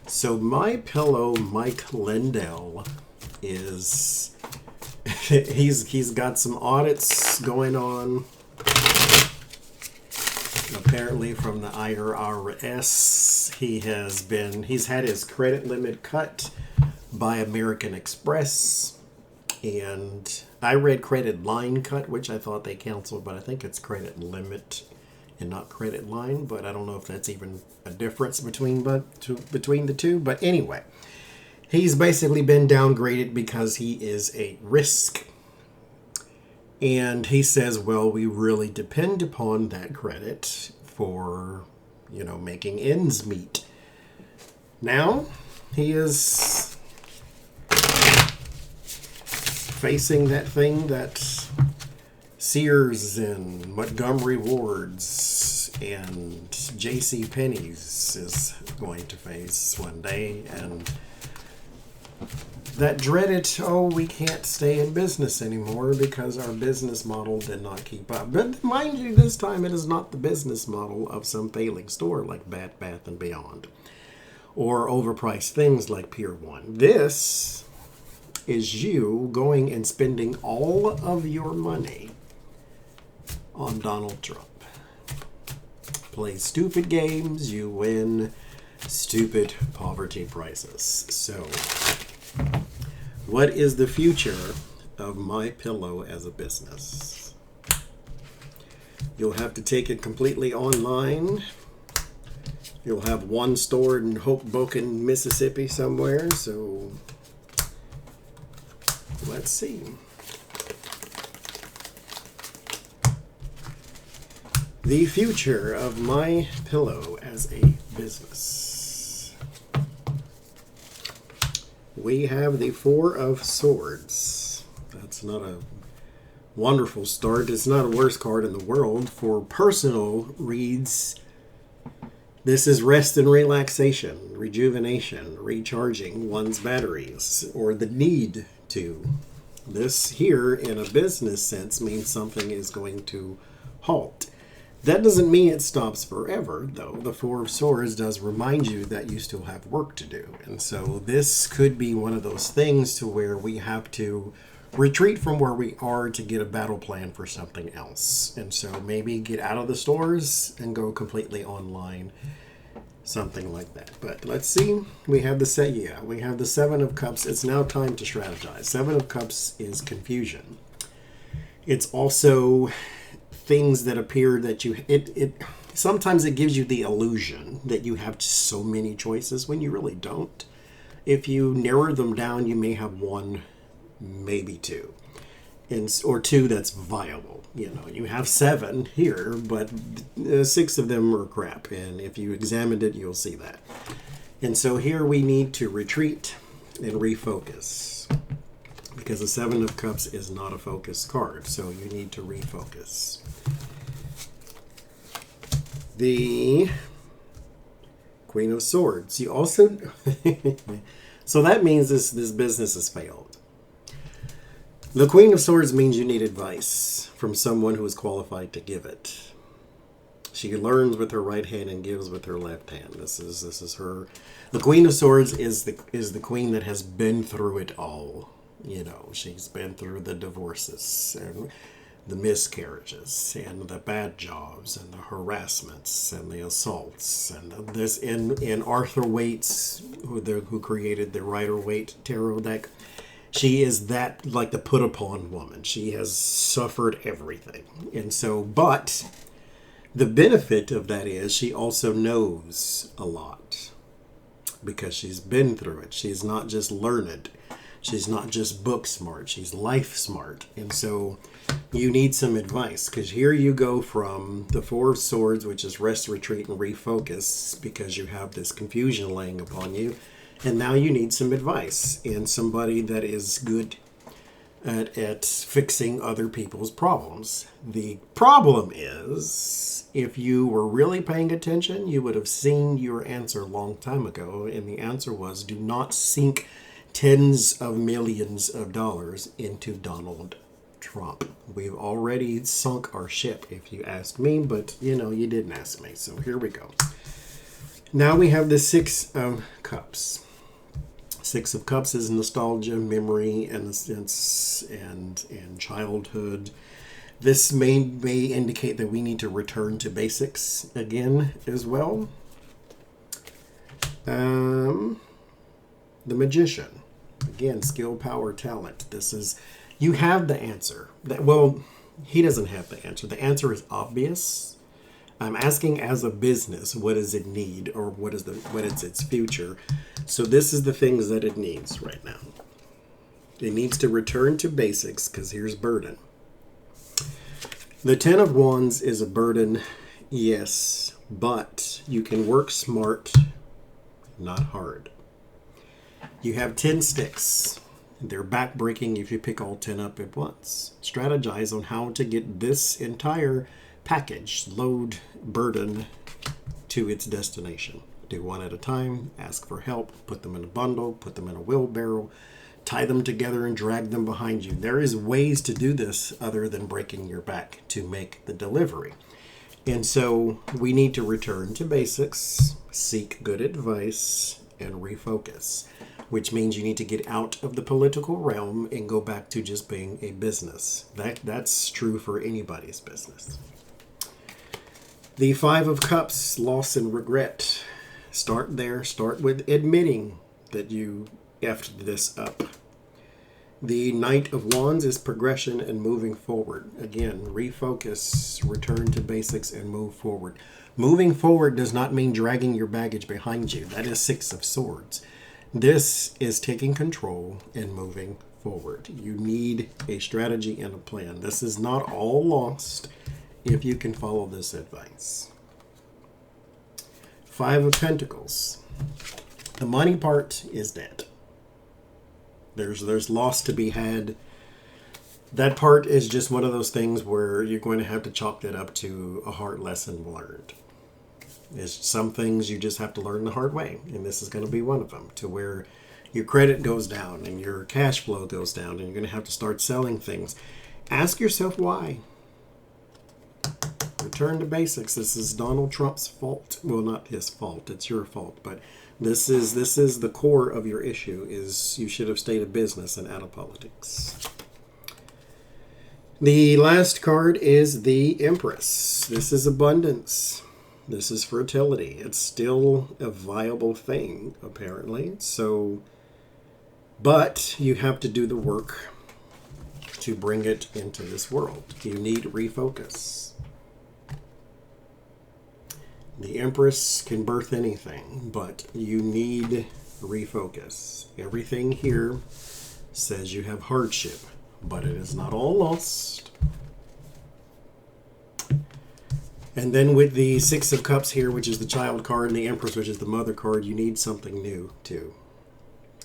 So my pillow, Mike Lindell, is he's got some audits going on. Apparently from the IRS, he's had his credit limit cut by American Express, and I read credit line cut, which I thought they canceled, but I think it's credit limit and not credit line. But I don't know if that's even a difference between the two. But anyway, he's basically been downgraded because he is a risk. And he says, well, we really depend upon that credit for, making ends meet. Now, he is facing that thing that Sears and Montgomery Ward's and J.C. Penney's is going to face one day. And that dreaded, we can't stay in business anymore because our business model did not keep up. But mind you, this time it is not the business model of some failing store like Bed Bath & Beyond or overpriced things like Pier 1. This is you going and spending all of your money on Donald Trump. Play stupid games, you win stupid poverty prices. So, what is the future of My Pillow as a business? You'll have to take it completely online. You'll have one store in Hoboken, Mississippi somewhere. So let's see. The future of My Pillow as a business. We have the Four of Swords. That's not a wonderful start. It's not a worst card in the world. For personal reads, this is rest and relaxation, rejuvenation, recharging one's batteries, or the need to. This here, in a business sense, means something is going to halt. That doesn't mean it stops forever, though. The Four of Swords does remind you that you still have work to do. And so this could be one of those things to where we have to retreat from where we are to get a battle plan for something else. And so maybe get out of the stores and go completely online. Something like that. But let's see. We have the Seven of Cups. It's now time to strategize. Seven of Cups is confusion. It's also things that appear that sometimes it gives you the illusion that you have so many choices when you really don't. If you narrow them down, you may have one, maybe two, or two that's viable. You have seven here, but six of them are crap. And if you examined it, you'll see that. And so here we need to retreat and refocus. Because the Seven of Cups is not a focus card, so you need to refocus. The Queen of Swords. You also... So that means this business has failed. The Queen of Swords means you need advice from someone who is qualified to give it. She learns with her right hand and gives with her left hand. This is her. The Queen of Swords is the queen that has been through it all. She's been through the divorces and the miscarriages and the bad jobs and the harassments and the assaults and this in Arthur Waite's, who created the Rider-Waite tarot deck. She is that, like, the put upon woman. She has suffered everything. And so, but the benefit of that is she also knows a lot because she's been through it. She's not just learned. She's not just book smart. She's life smart. And so you need some advice, because here you go from the Four of Swords, which is rest, retreat, and refocus, because you have this confusion laying upon you. And now you need some advice and somebody that is good at fixing other people's problems. The problem is, if you were really paying attention, you would have seen your answer a long time ago. And the answer was, do not sink tens of millions of dollars into Donald Trump. We've already sunk our ship, if you ask me, but you didn't ask me. So here we go. Now we have the Six of Cups. Six of Cups is nostalgia, memory, innocence, and childhood. This may indicate that we need to return to basics again as well. The Magician. Again, skill, power, talent. This is, you have the answer. Well, he doesn't have the answer. The answer is obvious. I'm asking as a business, what does it need, or what is its future? So this is the things that it needs right now. It needs to return to basics, because here's burden. The Ten of Wands is a burden, yes, but you can work smart, not hard. You have 10 sticks. They're backbreaking if you pick all 10 up at once. Strategize on how to get this entire package, load, burden, to its destination. Do one at a time, ask for help, put them in a bundle, put them in a wheelbarrow, tie them together and drag them behind you. There is ways to do this other than breaking your back to make the delivery. And so we need to return to basics, seek good advice, and refocus, which means you need to get out of the political realm and go back to just being a business. That's true for anybody's business. The Five of Cups, loss and regret. Start there. Start with admitting that you effed this up. The Knight of Wands is progression and moving forward. Again, refocus, return to basics, and move forward. Moving forward does not mean dragging your baggage behind you. That is Six of Swords. This is taking control and moving forward. You need a strategy and a plan. This is not all lost if you can follow this advice. Five of Pentacles. The money part is dead. There's loss to be had. That part is just one of those things where you're going to have to chalk that up to a hard lesson learned. It's some things you just have to learn the hard way, and this is going to be one of them, to where your credit goes down and your cash flow goes down and you're going to have to start selling things. Ask yourself why. Return to basics. This is Donald Trump's fault. Well, not his fault. It's your fault. But this is the core of your issue, is you should have stayed in business and out of politics. The last card is the Empress. This is abundance. This is fertility. It's still a viable thing, apparently. So, but you have to do the work to bring it into this world. You need refocus. The Empress can birth anything, but you need refocus. Everything here says you have hardship, but it is not all lost. And then with the Six of Cups here, which is the Child card, and the Empress, which is the Mother card, you need something new too,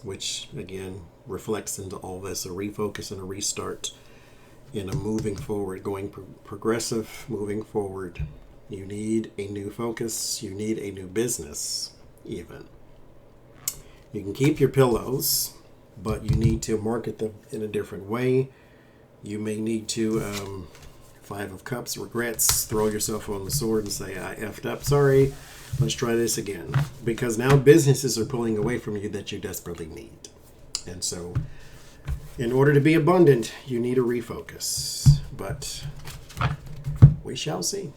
which again reflects into all this, a refocus and a restart in a moving forward, going progressive, moving forward. You need a new focus. You need a new business, even. You can keep your pillows, but you need to market them in a different way. You may need to, Five of Cups, regrets, throw yourself on the sword and say, I effed up, sorry, let's try this again. Because now businesses are pulling away from you that you desperately need. And so, in order to be abundant, you need a refocus. But we shall see.